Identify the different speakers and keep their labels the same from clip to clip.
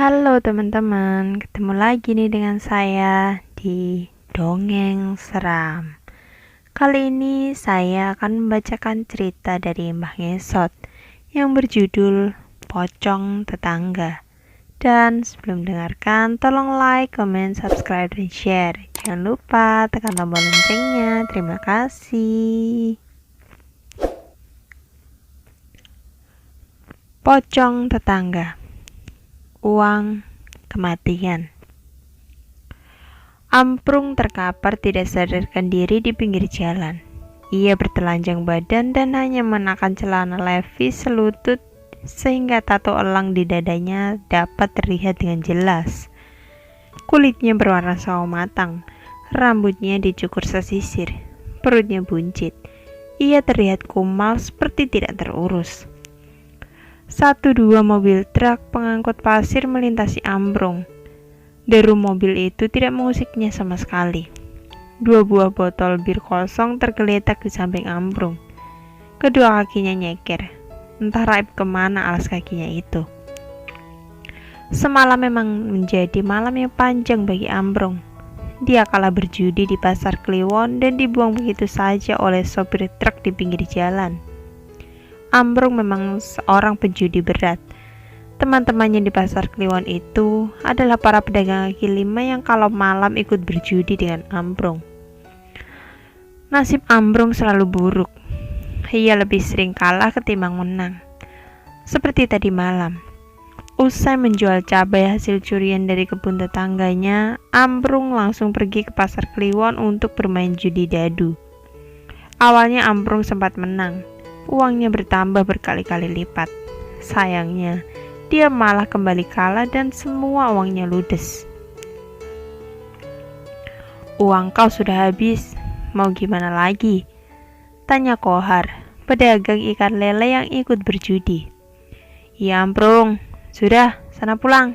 Speaker 1: Halo teman-teman, ketemu lagi nih dengan saya di Dongeng Seram. Kali ini saya akan membacakan cerita dari Mbah Ngesot yang berjudul Pocong Tetangga. Dan sebelum mendengarkan, tolong like, comment, subscribe, dan share. Jangan lupa tekan tombol loncengnya. Terima kasih. Pocong Tetangga. Uang kematian. Amprung terkapar tidak sadarkan diri di pinggir jalan. Ia bertelanjang badan dan hanya mengenakan celana levis selutut sehingga tato elang di dadanya dapat terlihat dengan jelas. Kulitnya berwarna sawo matang, rambutnya dicukur sesisir, perutnya buncit. Ia terlihat kumal seperti tidak terurus. 1-2 mobil truk pengangkut pasir melintasi Amprung. Deru mobil itu tidak mengusiknya sama sekali. 2 buah botol bir kosong tergeletak di samping Amprung. Kedua kakinya nyeker. Entah raib kemana alas kakinya itu. Semalam memang menjadi malam yang panjang bagi Amprung. Dia kalah berjudi di pasar Kliwon dan dibuang begitu saja oleh sopir truk di pinggir jalan. Amprung memang seorang penjudi berat. Teman-temannya di pasar Kliwon itu adalah para pedagang kaki lima yang kalau malam ikut berjudi dengan Amprung. Nasib Amprung selalu buruk. Ia lebih sering kalah ketimbang menang. Seperti tadi malam. Usai menjual cabai hasil curian dari kebun tetangganya, Amprung langsung pergi ke pasar Kliwon untuk bermain judi dadu. Awalnya Amprung sempat menang. Uangnya bertambah berkali-kali lipat. Sayangnya, dia malah kembali kalah dan semua uangnya ludes. "Uang kau sudah habis, mau gimana lagi?" tanya Kohar, pedagang ikan lele yang ikut berjudi. "Ya Amprung, sudah, sana pulang."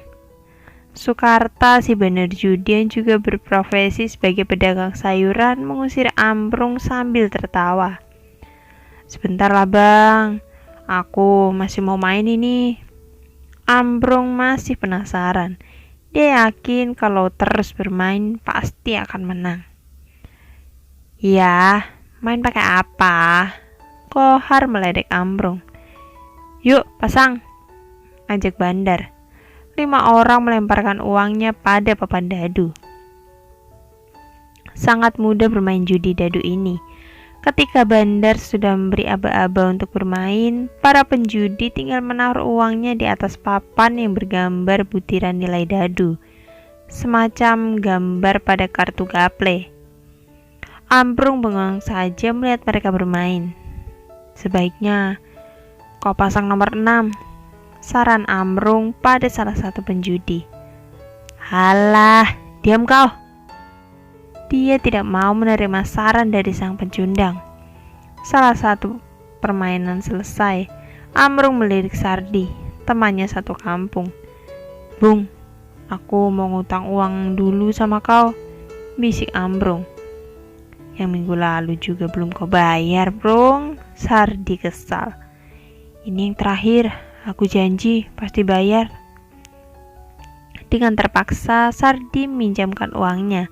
Speaker 1: Sukarta, si bandar judi yang juga berprofesi sebagai pedagang sayuran, mengusir Amprung sambil tertawa. "Sebentar lah bang, aku masih mau main ini." Amprung masih penasaran. Dia yakin kalau terus bermain pasti akan menang. "Ya, main pakai apa?" Kohar meledek Amprung. "Yuk pasang," ajak bandar. 5 orang melemparkan uangnya pada papan dadu. Sangat mudah bermain judi dadu ini. Ketika bandar sudah memberi aba-aba untuk bermain, para penjudi tinggal menaruh uangnya di atas papan yang bergambar butiran nilai dadu, semacam gambar pada kartu gaple. Amprung bengong saja melihat mereka bermain. "Sebaiknya kau pasang nomor 6, saran Amprung pada salah satu penjudi. "Halah, diam kau." Dia tidak mau menerima saran dari sang pencundang. Salah satu permainan selesai, Amprung melirik Sardi, temannya satu kampung. "Bung, aku mau ngutang uang dulu sama kau," bisik Amprung. "Yang minggu lalu juga belum kau bayar, Brung." Sardi kesal. "Ini yang terakhir, aku janji pasti bayar." Dengan terpaksa, Sardi minjamkan uangnya.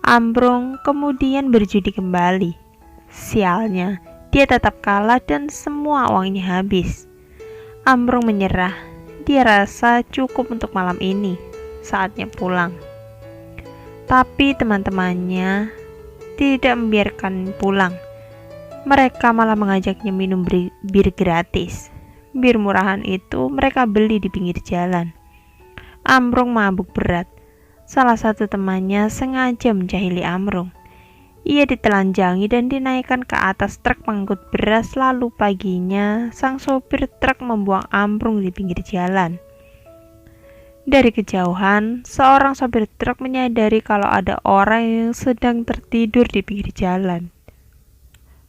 Speaker 1: Amprung kemudian berjudi kembali. Sialnya, dia tetap kalah dan semua uangnya habis. Amprung menyerah. Dia rasa cukup untuk malam ini. Saatnya pulang. Tapi teman-temannya tidak membiarkan pulang. Mereka malah mengajaknya minum bir gratis. Bir murahan itu mereka beli di pinggir jalan. Amprung mabuk berat. Salah satu temannya sengaja menjahili Amprung. Ia ditelanjangi dan dinaikkan ke atas truk pengangkut beras, lalu paginya sang sopir truk membuang Amprung di pinggir jalan. Dari kejauhan, seorang sopir truk menyadari kalau ada orang yang sedang tertidur di pinggir jalan.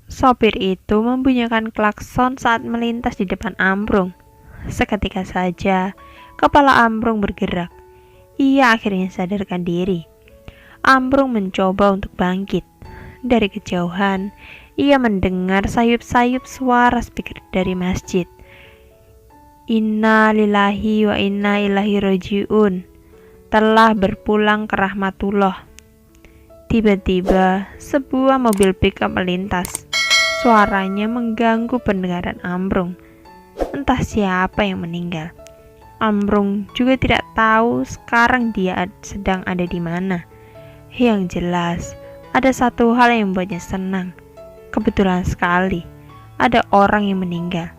Speaker 1: Sopir itu membunyikan klakson saat melintas di depan Amprung. Seketika saja, kepala Amprung bergerak. Ia akhirnya sadarkan diri. Amprung mencoba untuk bangkit. Dari kejauhan, ia mendengar sayup-sayup suara speaker dari masjid. Inna lillahi wa inna ilaihi rajiun. Telah berpulang ke rahmatullah. Tiba-tiba sebuah mobil pickup melintas. Suaranya mengganggu pendengaran Ambrung. Entah siapa yang meninggal. Ambrung juga tidak tahu sekarang dia sedang ada di mana. Yang jelas, ada satu hal yang membuatnya senang. Kebetulan sekali, ada orang yang meninggal.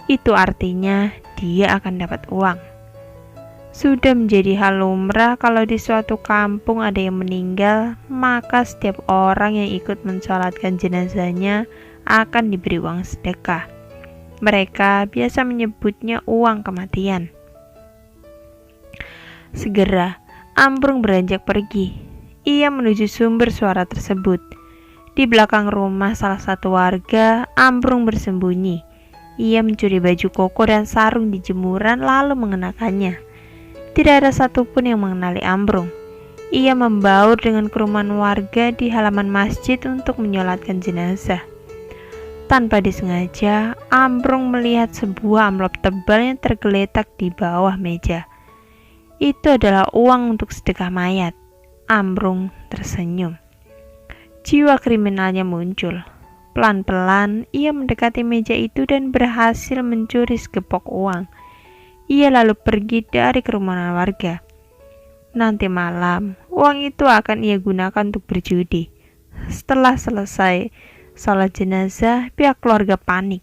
Speaker 1: Itu artinya dia akan dapat uang. Sudah menjadi hal lumrah kalau di suatu kampung ada yang meninggal, maka setiap orang yang ikut mensolatkan jenazahnya akan diberi uang sedekah. Mereka biasa menyebutnya uang kematian. Segera, Ambrung beranjak pergi. Ia menuju sumber suara tersebut. Di belakang rumah salah satu warga, Ambrung bersembunyi. Ia mencuri baju koko dan sarung di jemuran lalu mengenakannya. Tidak ada satupun yang mengenali Ambrung. Ia membaur dengan kerumunan warga di halaman masjid untuk menyolatkan jenazah. Tanpa disengaja, Ambrung melihat sebuah amplop tebal yang tergeletak di bawah meja. Itu adalah uang untuk sedekah mayat. Ambrung tersenyum. Jiwa kriminalnya muncul. Pelan-pelan ia mendekati meja itu dan berhasil mencuri segepok uang. Ia lalu pergi dari kerumunan warga. Nanti malam, uang itu akan ia gunakan untuk berjudi. Setelah selesai salat jenazah, pihak keluarga panik.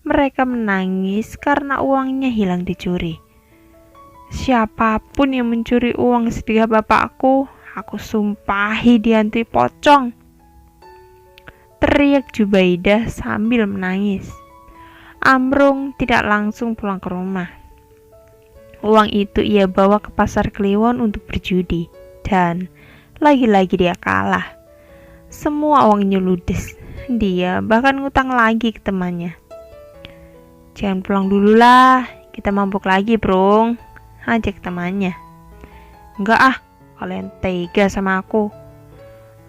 Speaker 1: Mereka menangis karena uangnya hilang dicuri. Siapapun yang mencuri uang sedekah bapakku, aku sumpahi dihantui pocong, teriak Jubaidah sambil menangis. Ambrung tidak langsung pulang ke rumah. Uang itu ia bawa ke pasar Kliwon untuk berjudi, dan lagi-lagi dia kalah. Semua uangnya ludes. Dia bahkan ngutang lagi ke temannya. Jangan pulang dulu lah, kita mabuk lagi, Brung, ajak temannya. Enggak ah, kalian tega sama aku.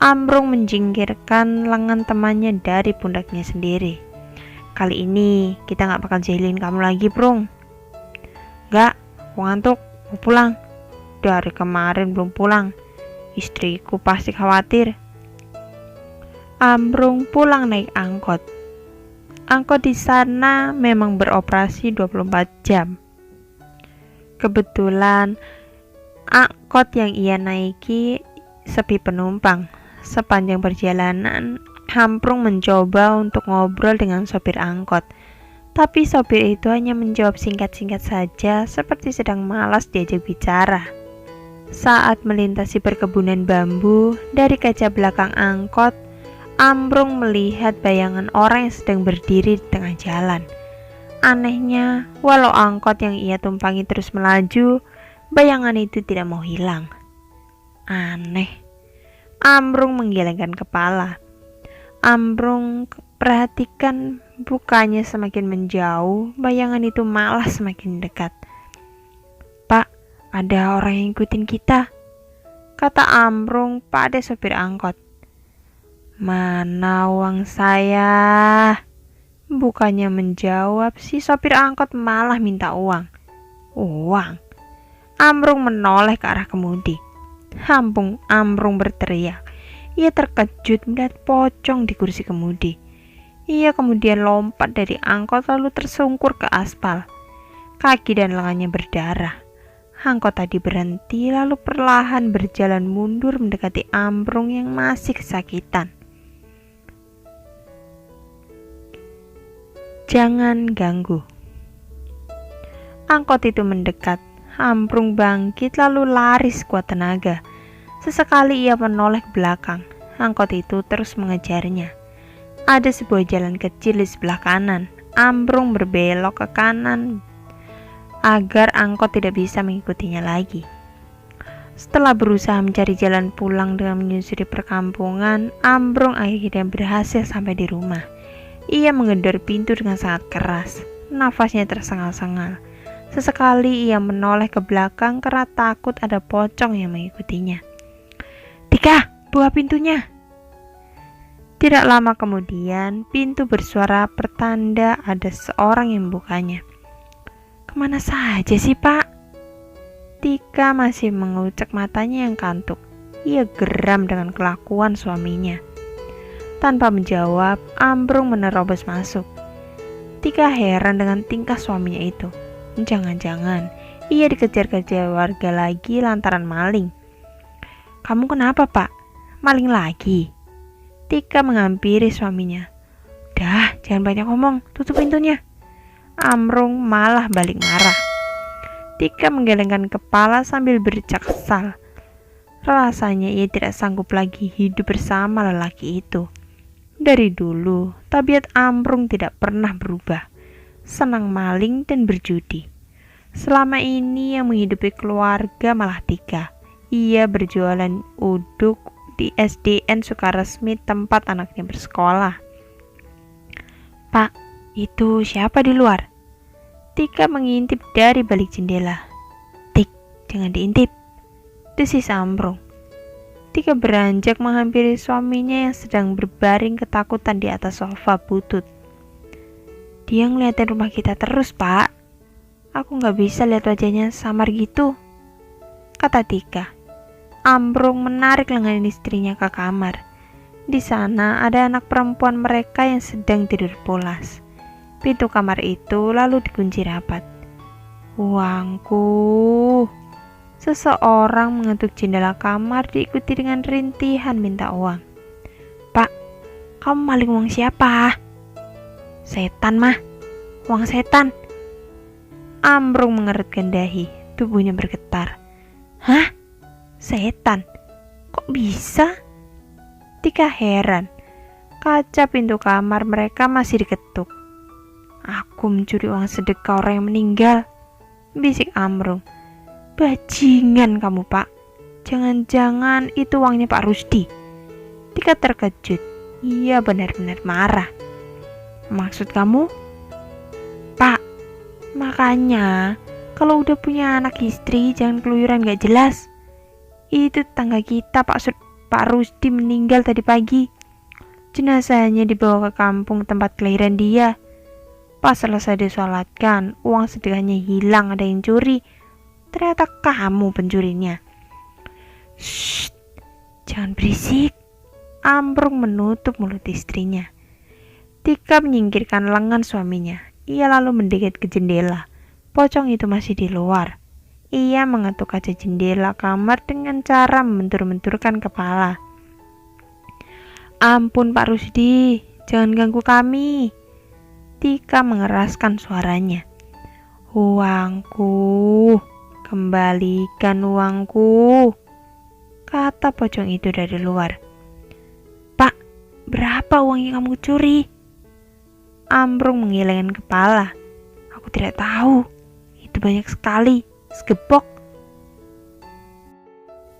Speaker 1: Ambrung menjingkirkan lengan temannya dari pundaknya sendiri. Kali ini kita gak bakal jahilin kamu lagi, Brung. Gak, aku ngantuk, mau pulang. Dari kemarin belum pulang. Istriku pasti khawatir. Ambrung pulang naik angkot. Angkot di sana memang beroperasi 24 jam. Kebetulan angkot yang ia naiki sepi penumpang. Sepanjang perjalanan, Ambrung mencoba untuk ngobrol dengan sopir angkot. Tapi sopir itu hanya menjawab singkat-singkat saja, seperti sedang malas diajak bicara. Saat melintasi perkebunan bambu, dari kaca belakang angkot, Ambrung melihat bayangan orang yang sedang berdiri di tengah jalan. Anehnya, walau angkot yang ia tumpangi terus melaju, bayangan itu tidak mau hilang. Aneh. Ambrung menggelengkan kepala. Ambrung perhatikan bukannya semakin menjauh, bayangan itu malah semakin dekat. Pak, ada orang yang ikutin kita, kata Ambrung pada sopir angkot. Mana uang saya? Bukannya menjawab, si sopir angkot malah minta uang. Uang? Ambrung menoleh ke arah kemudi. Ambrung berteriak. Ia terkejut melihat pocong di kursi kemudi. Ia kemudian lompat dari angkot lalu tersungkur ke aspal. Kaki dan lengannya berdarah. Angkot tadi berhenti lalu perlahan berjalan mundur mendekati Ambrung yang masih kesakitan. Jangan ganggu. Angkot itu mendekat. Ambrung bangkit lalu lari sekuat tenaga. Sesekali ia menoleh ke belakang. Angkot itu terus mengejarnya. Ada sebuah jalan kecil di sebelah kanan. Ambrung berbelok ke kanan agar angkot tidak bisa mengikutinya lagi. Setelah berusaha mencari jalan pulang dengan menyusuri perkampungan, Ambrung akhirnya berhasil sampai di rumah. Ia menggedor pintu dengan sangat keras. Nafasnya tersengal-sengal. Sesekali ia menoleh ke belakang karena takut ada pocong yang mengikutinya. Tika, buka pintunya. Tidak lama kemudian, pintu bersuara pertanda ada seorang yang membukanya. Kemana saja sih, Pak? Tika masih mengucek matanya yang kantuk. Ia geram dengan kelakuan suaminya. Tanpa menjawab, Ambrung menerobos masuk. Tika heran dengan tingkah suaminya itu. Jangan-jangan ia dikejar-kejar warga lagi lantaran maling. Kamu kenapa, Pak? Maling lagi? Tika menghampiri suaminya. Dah, jangan banyak ngomong, tutup pintunya. Ambrung malah balik marah. Tika menggelengkan kepala sambil bercak kesal. Rasanya ia tidak sanggup lagi hidup bersama lelaki itu. Dari dulu, tabiat Ambrung tidak pernah berubah. Senang maling dan berjudi. Selama ini yang menghidupi keluarga malah Tika. Ia berjualan uduk di SDN Sukaresmi tempat anaknya bersekolah. Pak, itu siapa di luar? Tika mengintip dari balik jendela. Tik, jangan diintip, desis Ambrung. Tika beranjak menghampiri suaminya yang sedang berbaring ketakutan di atas sofa butut. Dia ngeliatin rumah kita terus, Pak. Aku gak bisa lihat wajahnya samar gitu, kata Tika. Ambrung menarik lengan istrinya ke kamar. Di sana ada anak perempuan mereka yang sedang tidur pulas. Pintu kamar itu lalu dikunci rapat. Uangku. Seseorang mengetuk jendela kamar diikuti dengan rintihan minta uang. Pak, kamu maling uang siapa? Setan mah, uang setan. Ambrung mengerutkan dahi, tubuhnya bergetar. Hah? Setan? Kok bisa? Tika heran. Kaca pintu kamar mereka masih diketuk. Aku mencuri uang sedekah orang yang meninggal, bisik Ambrung. Bajingan kamu, Pak. Jangan-jangan itu uangnya Pak Rusdi. Tika terkejut. Ia benar-benar marah. Maksud kamu? Pak, makanya kalau udah punya anak istri jangan keluyuran gak jelas. Itu tetangga kita Pak Rusdi meninggal tadi pagi. Jenazahnya dibawa ke kampung tempat kelahiran dia. Pas selesai disolatkan, uang sedekahnya hilang, ada yang curi. Ternyata kamu pencurinya. Shh, jangan berisik. Ambrung menutup mulut istrinya. Tika menyingkirkan lengan suaminya. Ia lalu mendekat ke jendela. Pocong itu masih di luar. Ia mengetuk kaca jendela kamar dengan cara membentur-benturkan kepala. Ampun Pak Rusdi, jangan ganggu kami. Tika mengeraskan suaranya. Uangku. Kembalikan uangku, kata pocong itu dari luar. Pak, berapa uang yang kamu curi? Ambrung menggelengkan kepala. Aku tidak tahu, itu banyak sekali, segepok.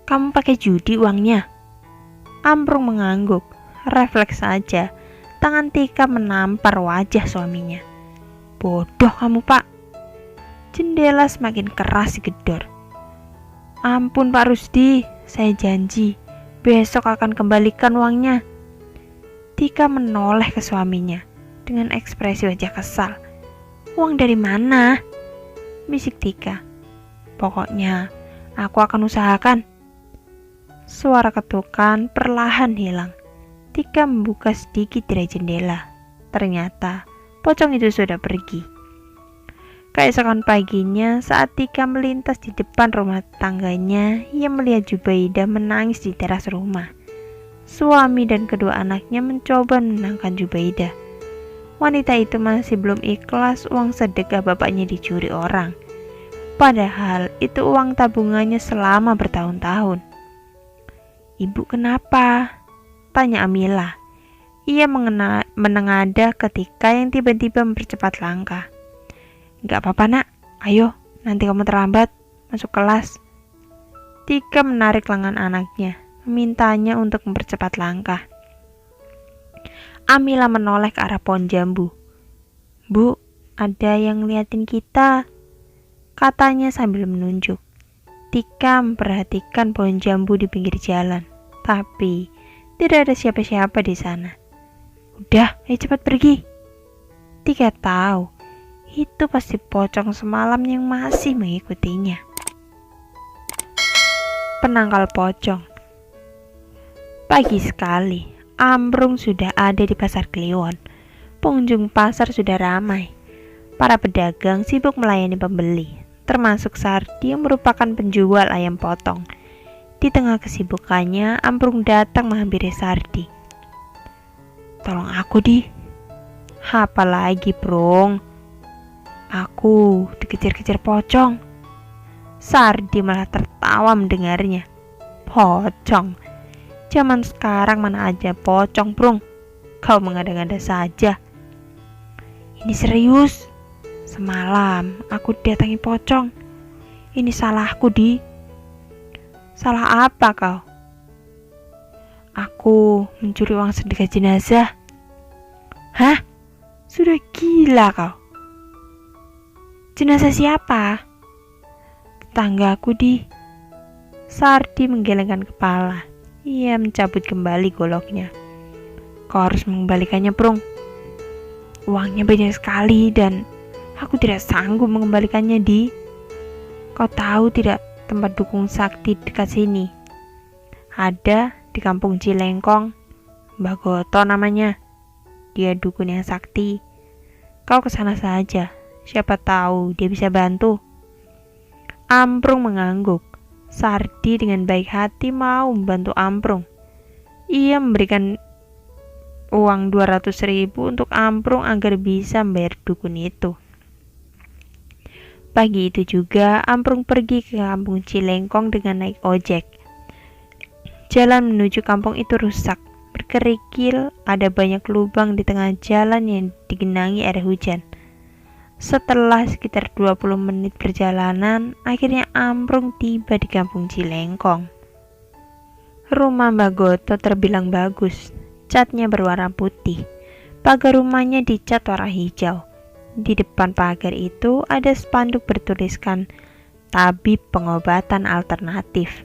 Speaker 1: Kamu pakai judi uangnya? Ambrung mengangguk. Refleks saja, tangan Tika menampar wajah suaminya. Bodoh kamu, Pak. Jendela semakin keras digedor. Ampun Pak Rusdi, saya janji besok akan kembalikan uangnya. Tika menoleh ke suaminya dengan ekspresi wajah kesal. Uang dari mana? Bisik Tika. Pokoknya aku akan usahakan. Suara ketukan perlahan hilang. Tika membuka sedikit tirai jendela. Ternyata pocong itu sudah pergi. Keesokan paginya, saat Tika melintas di depan rumah tangganya, ia melihat Jubaidah menangis di teras rumah. Suami dan kedua anaknya mencoba menenangkan Jubaidah. Wanita itu masih belum ikhlas uang sedekah bapaknya dicuri orang. Padahal itu uang tabungannya selama bertahun-tahun. Ibu kenapa? Tanya Amila. Ia menengadah ketika yang tiba-tiba mempercepat langkah. Gak apa-apa nak, ayo nanti kamu terlambat masuk kelas. Tika menarik lengan anaknya, memintanya untuk mempercepat langkah. Amila menoleh ke arah pohon jambu. Bu, ada yang ngeliatin kita, katanya sambil menunjuk. Tika memperhatikan pohon jambu di pinggir jalan, tapi tidak ada siapa-siapa di sana. Udah, ayo cepat pergi. Tika tahu Itu pasti pocong semalam yang masih mengikutinya. Penangkal pocong. Pagi sekali, Ambrung sudah ada di pasar Kliwon. Pengunjung pasar sudah ramai. Para pedagang sibuk melayani pembeli, termasuk Sardi yang merupakan penjual ayam potong. Di tengah kesibukannya, Ambrung datang menghampiri Sardi. "Tolong aku, Di." "Apa lagi, Brung?" "Aku dikejar-kejar pocong." Sardi malah tertawa mendengarnya. "Pocong? Zaman sekarang mana ada pocong, Brung? Kau mengada-ngada saja." "Ini serius. Semalam aku datangi pocong. Ini salahku, Di." "Salah apa kau?" "Aku mencuri uang sedekah jenazah." "Hah? Sudah gila kau. Jenazah siapa?" "Tetanggaku, Di." Sardi menggelengkan kepala. Ia mencabut kembali goloknya. "Kau harus mengembalikannya, Brung. Uangnya banyak sekali dan aku tidak sanggup mengembalikannya, Di. Kau tahu tidak tempat dukun sakti dekat sini? Ada di kampung Cilengkong. Mbah Goto namanya. Dia dukun yang sakti. Kau ke sana saja. Siapa tahu dia bisa bantu." Ambrung mengangguk. Sardi dengan baik hati mau membantu Ambrung. Ia memberikan uang 200.000 untuk Ambrung agar bisa membayar dukun itu. Pagi itu juga Ambrung pergi ke kampung Cilengkong dengan naik ojek. Jalan menuju kampung itu rusak, berkerikil, ada banyak lubang di tengah jalan yang digenangi air hujan. Setelah sekitar 20 menit perjalanan, akhirnya Ambrung tiba di kampung Cilengkong. Rumah Mbah Goto terbilang bagus. Catnya berwarna putih. Pagar rumahnya dicat warna hijau. Di depan pagar itu ada spanduk bertuliskan tabib pengobatan alternatif.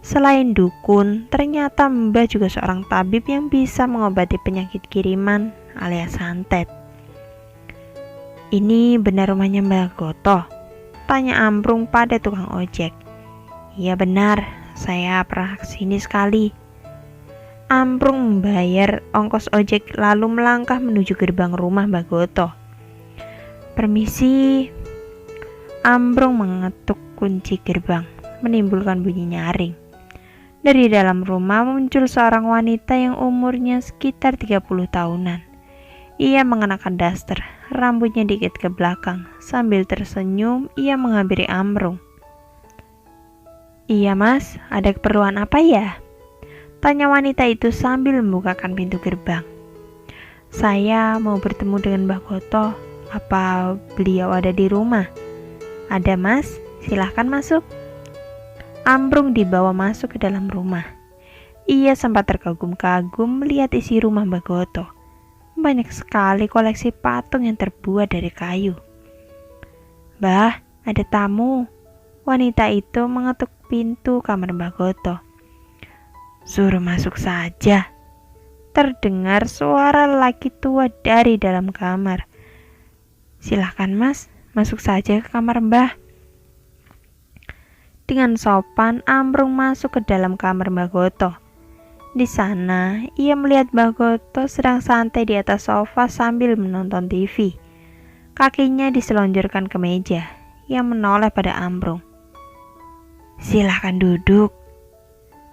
Speaker 1: Selain dukun, ternyata Mbah juga seorang tabib yang bisa mengobati penyakit kiriman alias santet. "Ini benar rumahnya Mbah Goto?" tanya Ambrung pada tukang ojek. "Iya benar, saya pernah kesini sekali." Ambrung membayar ongkos ojek lalu melangkah menuju gerbang rumah Mbah Goto. "Permisi." Ambrung mengetuk kunci gerbang, menimbulkan bunyi nyaring. Dari dalam rumah muncul seorang wanita yang umurnya sekitar 30 tahunan. Ia mengenakan daster, rambutnya dikit ke belakang. Sambil tersenyum, ia menghampiri Ambrung. "Iya mas, ada keperluan apa ya?" tanya wanita itu sambil membukakan pintu gerbang. "Saya mau bertemu dengan Mbah Goto. Apa beliau ada di rumah?" "Ada mas, silahkan masuk." Ambrung dibawa masuk ke dalam rumah. Ia sempat terkagum-kagum melihat isi rumah Mbah Goto. Banyak sekali koleksi patung yang terbuat dari kayu. "Mbah, ada tamu." Wanita itu mengetuk pintu kamar Mbah Goto. "Suruh masuk saja." Terdengar suara lelaki tua dari dalam kamar. "Silahkan mas, masuk saja ke kamar Mbah." Dengan sopan, Ambrung masuk ke dalam kamar Mbah Goto. Di sana, ia melihat Mbah Goto sedang santai di atas sofa sambil menonton TV. Kakinya diselonjorkan ke meja, yang menoleh pada Ambrung. "Silahkan duduk."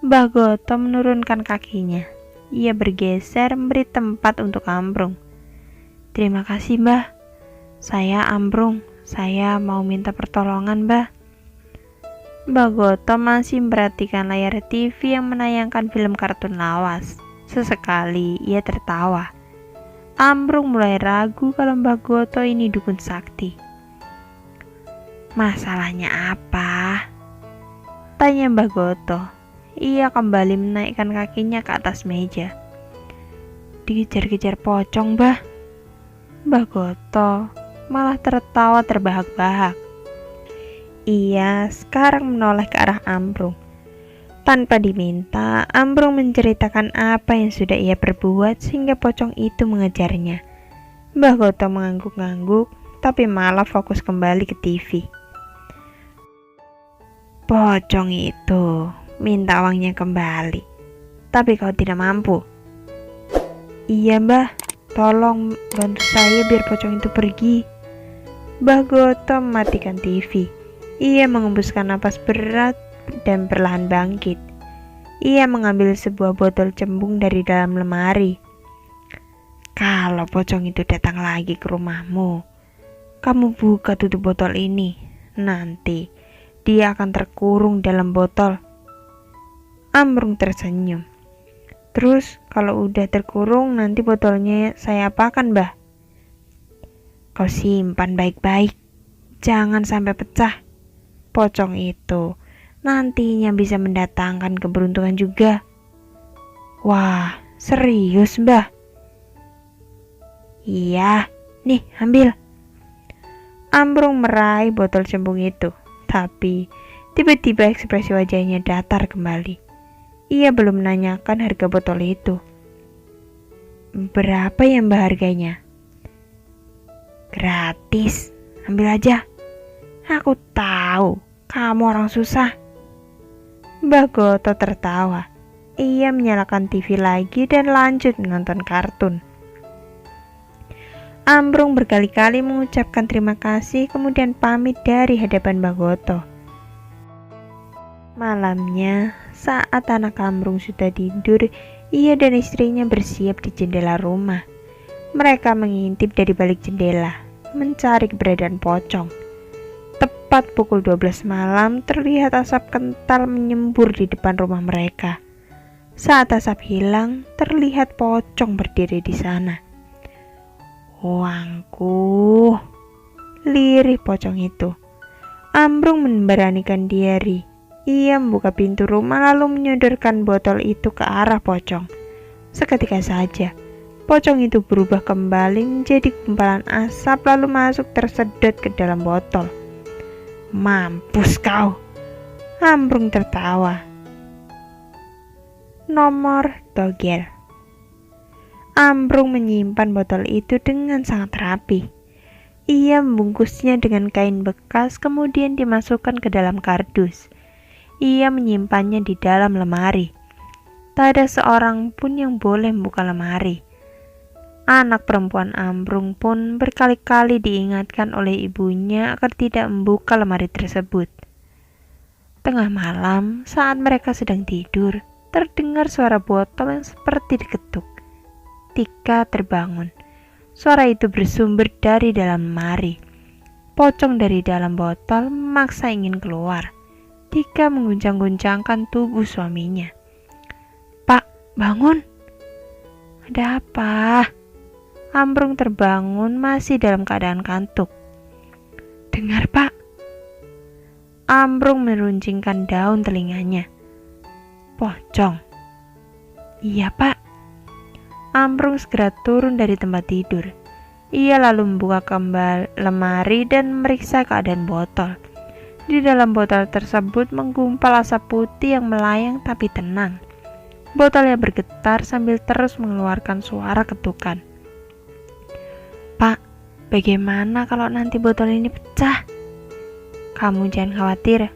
Speaker 1: Mbah Goto menurunkan kakinya. Ia bergeser memberi tempat untuk Ambrung. "Terima kasih, Mbah. Saya Ambrung. Saya mau minta pertolongan, Mbah." Mbah Goto masih memperhatikan layar TV yang menayangkan film kartun lawas. Sesekali ia tertawa. Ambrung mulai ragu kalau Mbah Goto ini dukun sakti. "Masalahnya apa?" tanya Mbah Goto. Ia kembali menaikkan kakinya ke atas meja. "Dikejar-kejar pocong, Mbah." Mbah Goto malah tertawa terbahak-bahak. Ia sekarang menoleh ke arah Ambrung. Tanpa diminta, Ambrung menceritakan apa yang sudah ia perbuat sehingga pocong itu mengejarnya. Mbah Goto mengangguk-angguk. tapi malah fokus kembali ke TV. Pocong itu minta uangnya kembali, tapi kau tidak mampu. Iya mbah, tolong bantu saya biar pocong itu pergi. Mbah Goto mematikan TV. Ia mengembuskan napas berat dan perlahan bangkit. Ia mengambil sebuah botol cembung dari dalam lemari. Kalau pocong itu datang lagi ke rumahmu, kamu buka tutup botol ini. Nanti dia akan terkurung dalam botol. Ambrung tersenyum. Terus kalau udah terkurung nanti botolnya saya apakan, Mbah? Kau simpan baik-baik. Jangan sampai pecah. Pocong itu nantinya bisa mendatangkan keberuntungan juga. Wah, serius, Mbah? Iya, nih ambil. Ambrung meraih botol cembung itu, tapi tiba-tiba ekspresi wajahnya datar kembali. Ia belum menanyakan harga botol itu. Berapa ya mbak harganya? Gratis, ambil aja. Aku tahu kamu orang susah. Mbak Goto tertawa. Ia menyalakan TV lagi dan lanjut menonton kartun. Ambrung berkali-kali mengucapkan terima kasih kemudian pamit dari hadapan Mbak Goto. Malamnya, saat anak Ambrung sudah tidur, ia dan istrinya bersiap di jendela rumah. Mereka mengintip dari balik jendela, mencari keberadaan pocong. Tepat pukul 12 malam, terlihat asap kental menyembur di depan rumah mereka. Saat asap hilang, terlihat pocong berdiri di sana. Uangku, lirih pocong itu. Ambrung memberanikan diri. Ia membuka pintu rumah lalu menyodorkan botol itu ke arah pocong. Seketika saja, pocong itu berubah kembali menjadi gumpalan asap lalu masuk tersedot ke dalam botol. Mampus kau, Ambrung tertawa. Nomor togel. Ambrung menyimpan botol itu dengan sangat rapi. Ia membungkusnya dengan kain bekas kemudian dimasukkan ke dalam kardus. Ia menyimpannya di dalam lemari. Tak ada seorang pun yang boleh membuka lemari. Anak perempuan Ambrung pun berkali-kali diingatkan oleh ibunya agar tidak membuka lemari tersebut. Tengah malam, saat mereka sedang tidur, terdengar suara botol yang seperti diketuk. Tika terbangun. Suara itu bersumber dari dalam lemari. Pocong dari dalam botol memaksa ingin keluar. Tika mengguncang-guncangkan tubuh suaminya. Pak, bangun. Ada apa? Ambrung terbangun masih dalam keadaan kantuk. Dengar, Pak. Ambrung meruncingkan daun telinganya. Pocong. Iya, Pak. Ambrung segera turun dari tempat tidur. Ia lalu membuka kembali lemari dan memeriksa keadaan botol. Di dalam botol tersebut menggumpal asap putih yang melayang tapi tenang. Botolnya bergetar sambil terus mengeluarkan suara ketukan. Pak, bagaimana kalau nanti botol ini pecah? Kamu jangan khawatir.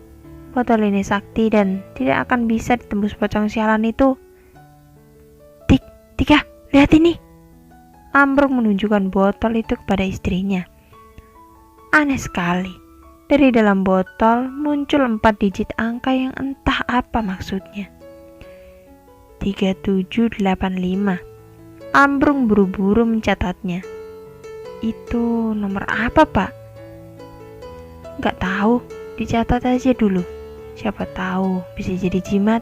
Speaker 1: Botol ini sakti dan tidak akan bisa ditembus pocong sialan itu. Tika, lihat ini. Ambrung menunjukkan botol itu kepada istrinya. Aneh sekali. Dari dalam botol muncul 4 digit angka yang entah apa maksudnya. 3785. Ambrung buru-buru mencatatnya. Itu nomor apa, Pak? Gak tahu, dicatat aja dulu. Siapa tahu bisa jadi jimat.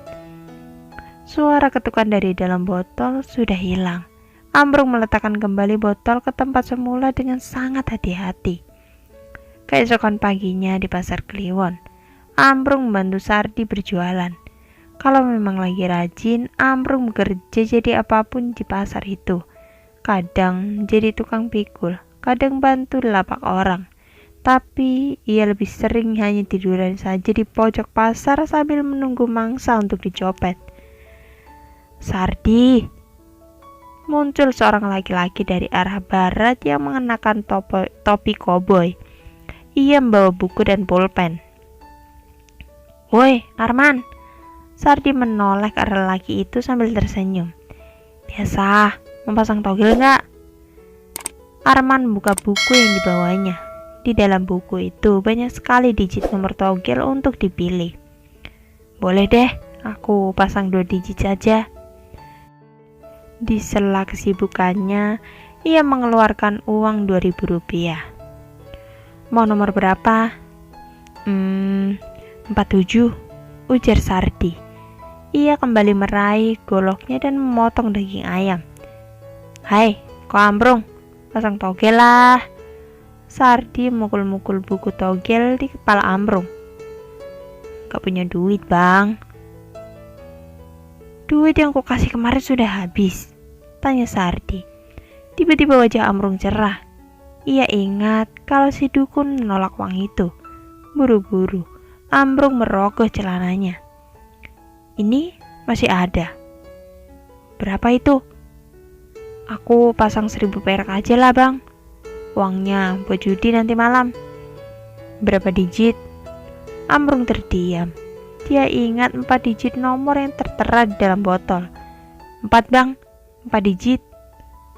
Speaker 1: Suara ketukan dari dalam botol sudah hilang. Ambrung meletakkan kembali botol ke tempat semula dengan sangat hati-hati. Keesokan paginya di pasar Kliwon, Ambrung membantu Sardi berjualan. Kalau memang lagi rajin, Ambrung bekerja jadi apapun di pasar itu. Kadang jadi tukang pikul, kadang bantu lapak orang. Tapi ia lebih sering hanya tiduran saja di pojok pasar sambil menunggu mangsa untuk dicopet. Sardi, muncul seorang laki-laki dari arah barat yang mengenakan topi koboi. Ia membawa buku dan pulpen. "Woi, Arman!" Sardi menoleh ke arah lelaki itu sambil tersenyum. "Biasa, mau pasang togel nggak?" Arman membuka buku yang dibawanya. Di dalam buku itu banyak sekali digit nomor togel untuk dipilih. "Boleh deh, aku pasang 2 digit saja." Di sela kesibukannya, ia mengeluarkan uang Rp2.000. "Mau nomor berapa?" 47, ujar Sardi. Ia kembali meraih goloknya dan memotong daging ayam. "Hai, kau Ambrung, pasang togel lah." Sardi mukul-mukul buku togel di kepala Ambrung. "Gak punya duit, Bang." "Duit yang kasih kemarin sudah habis?" tanya Sardi. Tiba-tiba wajah Ambrung cerah. Ia ingat kalau si dukun menolak uang itu. Buru-buru Ambrung merogoh celananya. "Ini masih ada." "Berapa itu?" "Aku pasang 1.000 perak aja lah, Bang. Uangnya buat judi nanti malam." "Berapa digit?" Ambrung terdiam. Dia ingat 4 digit nomor yang tertera di dalam botol. "4, Bang, 4 digit.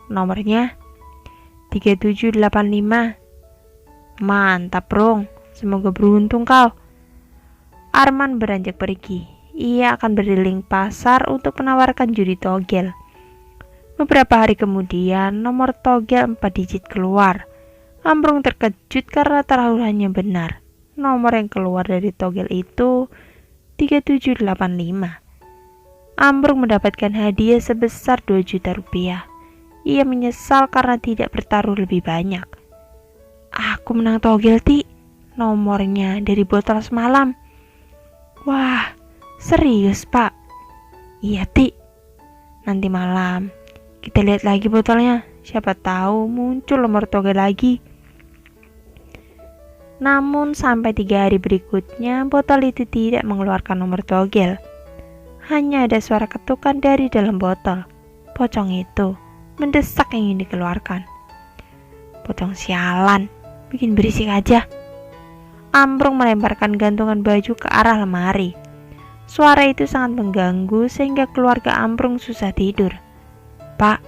Speaker 1: Nomornya 3785. "Mantap, Brong. Semoga beruntung kau." Arman beranjak pergi. Ia akan berkeliling pasar untuk menawarkan judi togel. Beberapa hari kemudian, nomor togel 4 digit keluar. Ambrung terkejut karena taruhannya benar. Nomor yang keluar dari togel itu 3785. Ambrung mendapatkan hadiah sebesar Rp2.000.000. Ia menyesal karena tidak bertaruh lebih banyak. "Aku menang togel, Ti. Nomornya dari botol semalam." "Wah, serius, Pak?" "Iya, Ti. Nanti malam kita lihat lagi botolnya. Siapa tahu muncul nomor togel lagi." Namun sampai 3 hari berikutnya, botol itu tidak mengeluarkan nomor togel. Hanya ada suara ketukan dari dalam botol. Pocong itu mendesak ingin dikeluarkan. "Pocong sialan, bikin berisik aja." Ambrung melemparkan gantungan baju ke arah lemari. Suara itu sangat mengganggu sehingga keluarga Ambrung susah tidur. "Pak,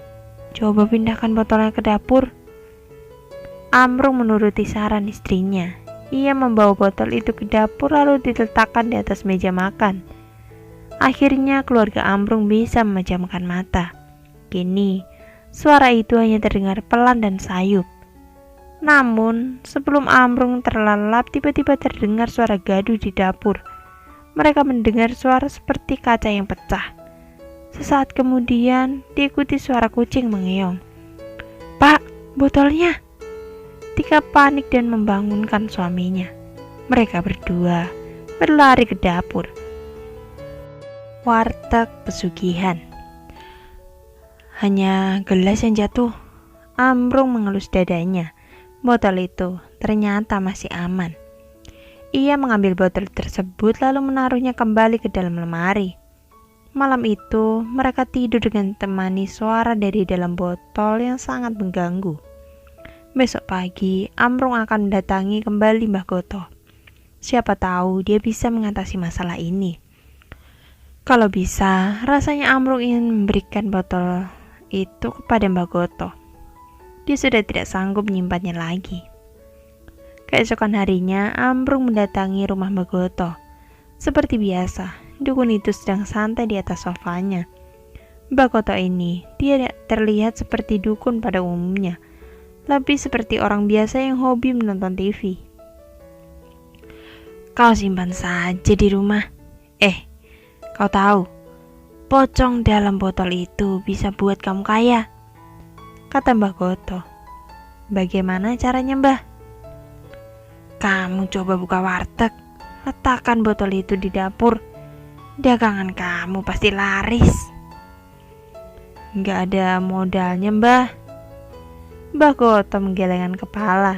Speaker 1: coba pindahkan botolnya ke dapur." Ambrung menuruti saran istrinya. Ia membawa botol itu ke dapur lalu diletakkan di atas meja makan. Akhirnya keluarga Ambrung bisa memejamkan mata. Kini, suara itu hanya terdengar pelan dan sayup. Namun, sebelum Ambrung terlelap, tiba-tiba terdengar suara gaduh di dapur. Mereka mendengar suara seperti kaca yang pecah. Sesaat kemudian, diikuti suara kucing mengeong. "Pak, botolnya!" Tika panik dan membangunkan suaminya. Mereka berdua berlari ke dapur. Warteg pesugihan. "Hanya gelas yang jatuh." Ambrung mengelus dadanya. Botol itu ternyata masih aman. Ia mengambil botol tersebut lalu menaruhnya kembali ke dalam lemari. Malam itu mereka tidur dengan temani suara dari dalam botol yang sangat mengganggu. Besok pagi Ambrung akan mendatangi kembali Mbah Goto. Siapa tahu dia bisa mengatasi masalah ini. Kalau bisa, rasanya Ambrung ingin memberikan botol itu kepada Mbah Goto. Dia sudah tidak sanggup menyimpannya lagi. Keesokan harinya, Ambrung mendatangi rumah Mbah Goto. Seperti biasa, dukun itu sedang santai di atas sofanya. Mbah Goto ini tidak terlihat seperti dukun pada umumnya, lebih seperti orang biasa yang hobi menonton TV. "Kau simpan saja di rumah. Kau tahu, pocong dalam botol itu bisa buat kamu kaya," kata Mbah Goto. "Bagaimana caranya, Mbah?" "Kamu coba buka warteg, letakkan botol itu di dapur. Dagangan kamu pasti laris." "Nggak ada modalnya, Mbah." Mbah Goto menggelengkan kepala.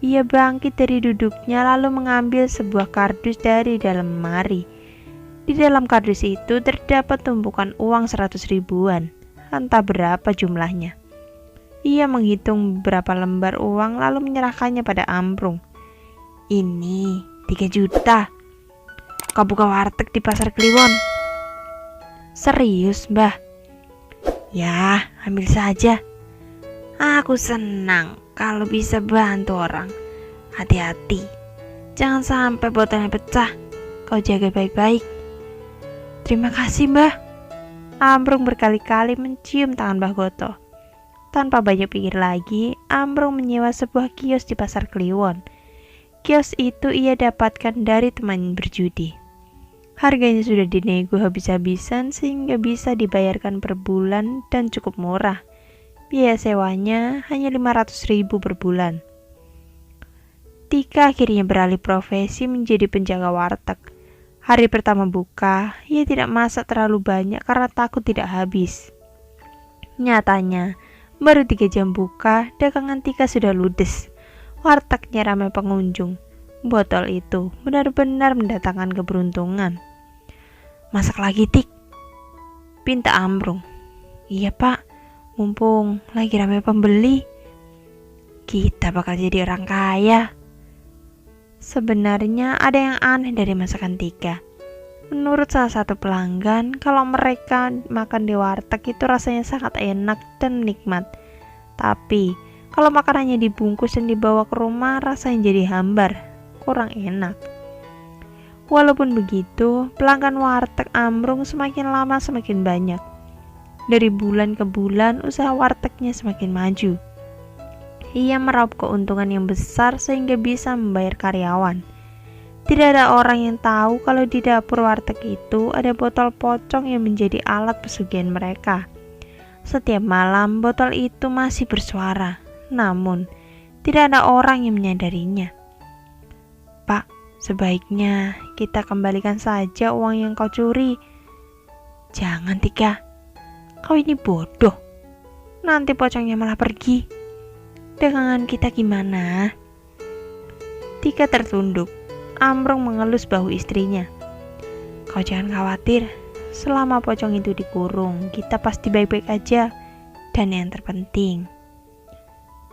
Speaker 1: Ia bangkit dari duduknya lalu mengambil sebuah kardus dari dalam lemari. Di dalam kardus itu terdapat tumpukan uang 100 ribuan. entah berapa jumlahnya. Ia menghitung beberapa lembar uang lalu menyerahkannya pada Ambrung. Ini 3 juta. Kau buka warteg di Pasar Kliwon. Serius, Mbah? Ya, ambil saja. Aku senang kalau bisa bantu orang. Hati-hati, jangan sampai botolnya pecah. Kau jaga baik-baik. Terima kasih, Mbah. Ambrung berkali-kali mencium tangan Mbah Goto. Tanpa banyak pikir lagi, Ambrung menyewa sebuah kios di Pasar Kliwon. Kios itu ia dapatkan dari teman berjudi. Harganya sudah dinego habis-habisan sehingga bisa dibayarkan per bulan dan cukup murah. Biaya sewanya hanya 500.000 per bulan. Tika akhirnya beralih profesi menjadi penjaga warteg. Hari pertama buka, ia tidak masak terlalu banyak karena takut tidak habis. Nyatanya, baru 3 jam buka, dagangan Tika sudah ludes. Wartegnya ramai pengunjung. Botol itu benar-benar mendatangkan keberuntungan. Masak lagi, Tik, pinta Ambrung. Iya, Pak, mumpung lagi ramai pembeli. Kita bakal jadi orang kaya. Sebenarnya ada yang aneh dari masakan Tika. Menurut salah satu pelanggan, kalau mereka makan di warteg itu rasanya sangat enak dan nikmat. Tapi, kalau makanannya dibungkus dan dibawa ke rumah, rasanya jadi hambar, kurang enak. Walaupun begitu, pelanggan warteg Ambrung semakin lama semakin banyak. Dari bulan ke bulan, usaha wartegnya semakin maju. Ia meraup keuntungan yang besar sehingga bisa membayar karyawan. Tidak ada orang yang tahu kalau di dapur warteg itu ada botol pocong yang menjadi alat pesugihan mereka. Setiap malam botol itu masih bersuara, namun tidak ada orang yang menyadarinya. Pak, sebaiknya kita kembalikan saja uang yang kau curi. Jangan, Tika. Kau ini bodoh. Nanti pocongnya malah pergi. Dagangan kita gimana? Tika tertunduk. Ambrung mengelus bahu istrinya. Kau jangan khawatir. Selama pocong itu dikurung, kita pasti baik-baik aja. Dan yang terpenting,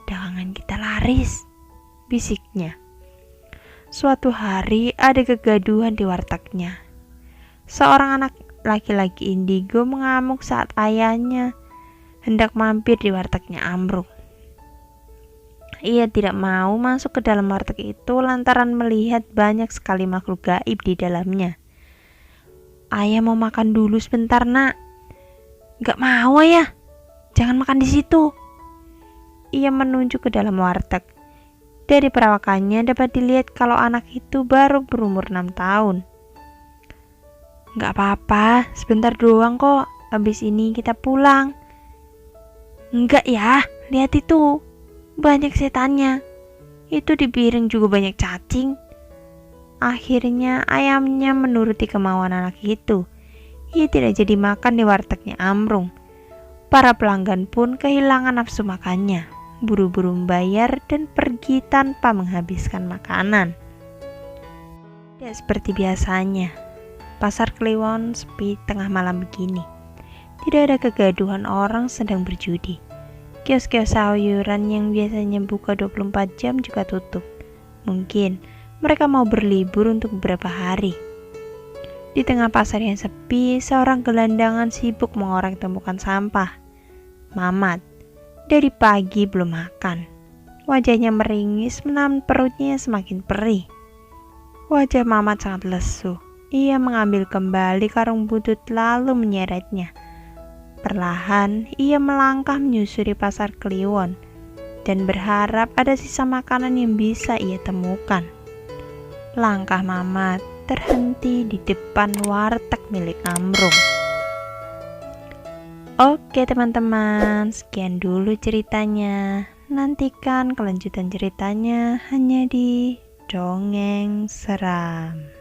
Speaker 1: dagangan kita laris, bisiknya. Suatu hari ada kegaduhan di wartegnya. Seorang anak laki-laki indigo mengamuk saat ayahnya hendak mampir di wartegnya Ambrung. Ia tidak mau masuk ke dalam warteg itu lantaran melihat banyak sekali makhluk gaib di dalamnya. Ayah mau makan dulu sebentar, Nak. Gak mau, Ayah. Jangan makan di situ. Ia menunjuk ke dalam warteg. Dari perawakannya dapat dilihat kalau anak itu baru berumur 6 tahun. Gak apa-apa, sebentar doang kok. Habis ini kita pulang. Enggak ya, lihat itu. Banyak setannya. Itu di piring juga banyak cacing. Akhirnya ayamnya menuruti kemauan anak itu. Ia tidak jadi makan di wartegnya Ambrung. Para pelanggan pun kehilangan nafsu makannya. Buru-buru membayar dan pergi tanpa menghabiskan makanan. Tidak seperti biasanya. Pasar Kliwon sepi tengah malam begini. Tidak ada kegaduhan orang sedang berjudi. Kios-kios sayuran yang biasanya buka 24 jam juga tutup. Mungkin mereka mau berlibur untuk beberapa hari. Di tengah pasar yang sepi, seorang gelandangan sibuk mengorek tumpukan sampah. Mamat, dari pagi belum makan. Wajahnya meringis menahan perutnya yang semakin perih. Wajah Mamat sangat lesu. Ia mengambil kembali karung butut lalu menyeretnya. Perlahan, ia melangkah menyusuri Pasar Kliwon dan berharap ada sisa makanan yang bisa ia temukan. Langkah Mamat terhenti di depan warteg milik Ambrung. Oke teman-teman, sekian dulu ceritanya. Nantikan kelanjutan ceritanya hanya di Dongeng Seram.